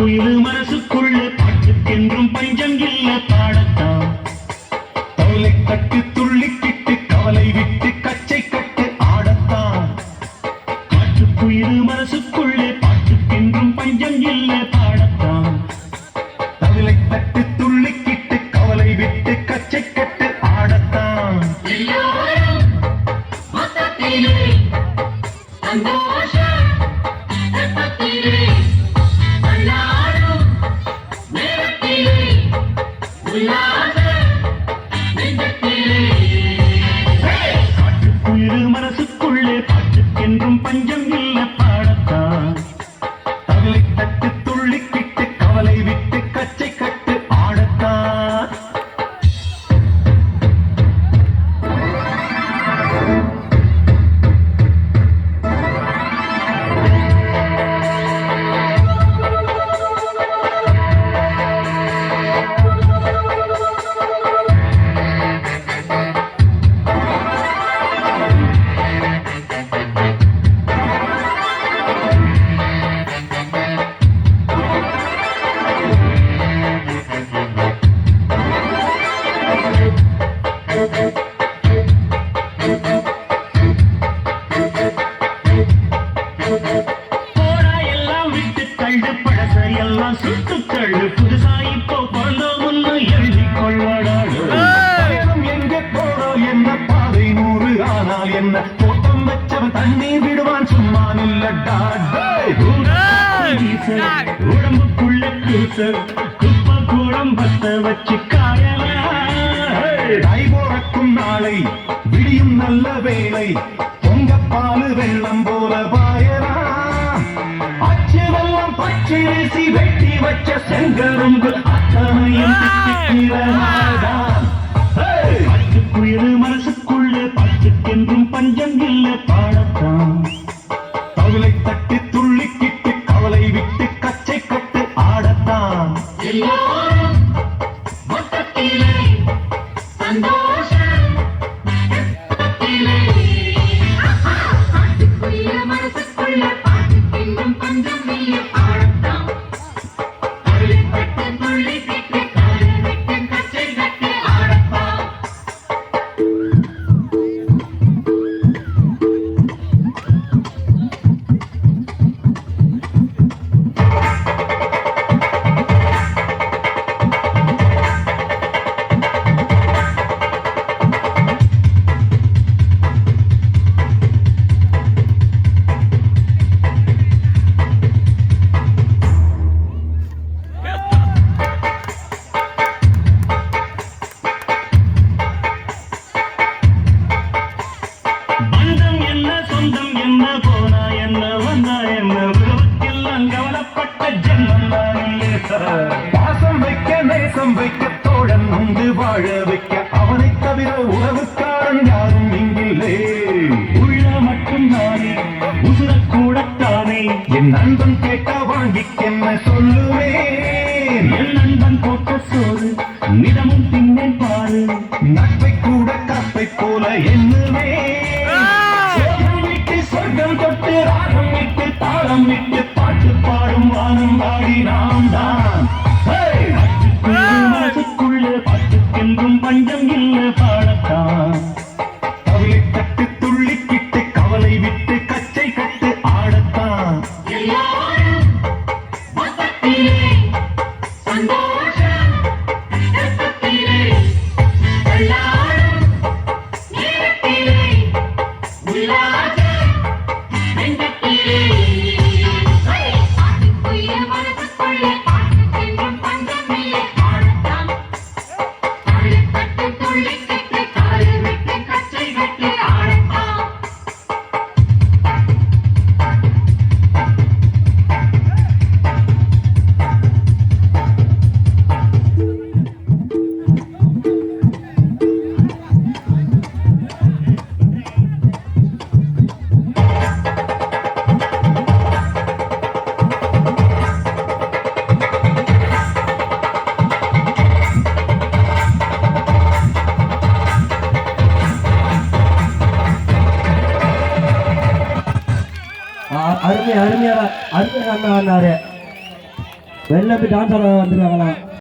காட்டுக்குயில் மனசுக்குள்ள பாட்டுக்கென்றும் பஞ்சம் இல்ல பாடத்தான் தவளை கட்டு துள்ளிக்கிட்டு கவலை விட்டு கச்சை கட்டு ஆடத்தான் காட்டுக்குயில் மனசுக்குள்ளே பாட்டுக்கென்றும் பஞ்சம் இல்ல பாடத்தான் தவளை கட்டு துள்ளிக்கிட்டு கவலை விட்டு கச்சை கட்டு ஆடத்தான் காட்டுக்குயில் மனசுக்குள்ளே பாட்டுக்கென்றும் பஞ்சம் இல்ல பாடத்தான் தவளை தட்டு துள்ளிக்கிட்டு கவலை விட்டு கச்சை கட்டு ஆடத்தான் எல்லாம் சுட்டுத்தள்ளு புதுசா இப்போ பிறந்தோம்னு எழுதி கொள்வடாடு எங்கே போறோம் என்ன பாதை 100 ஆனால் என்ன தோட்டம் வச்சவன் தண்ணீர் விடுவான் சும்மா நில்லடா உடம்புக்குள்ள கூசல் குப்பை கூடம் பத்த வச்சு காயலாய் போறக்கும் நாளை விடியும் நல்ல வேளை பொங்கப்பாலு வெள்ளம் போல பாயலா அச்சு வெள்ளம் பச்சரிசி வெட்டி வச்ச செங்கரும்பு அத்தனையும் காட்டுக்குயில் மனசுக்குள்ளே பாட்டுக்கென்றும் பஞ்சம் இல்ல பாடத்தான் தவளை தட்டி துள்ளிக்கிட்டு கவலை விட்டு கச்சை கட்டு ஆடத்தான் பாசம் வைக்க நேசம் வைக்க தோழன் உண்டு வாழ வைக்க அவனை தவிர உறவுக்காரன் யாரும் இங்கில்லே உள்ள மட்டும் நானே உசுரக்கூடத்தானே என் நண்பன் கேட்டா வாங்கிக்கென்ன சொல்லுவேன் என் நண்பன் போட்ட சோறு நிறமும் தின்னேன் பாரு நட்பை கூட கப்பை போல எண்ணுவே விட்டு சொர்க்கம் தொட்டு ராகம் விட்டு தாளம் விட்டு பாட்டு பாடும் வானம் பாடி நாம் தான் மனசுக்குள்ள பாட்டுக்கென்றும் பஞ்சம் இல்ல பாடத்தான் தவளை தட்டு துள்ளிக்கிட்டு கவலை விட்டு கச்சை கட்டு ஆடத்தான் வெளில இருந்து டான்ஸ் ஆட வந்துருக்காங்களா?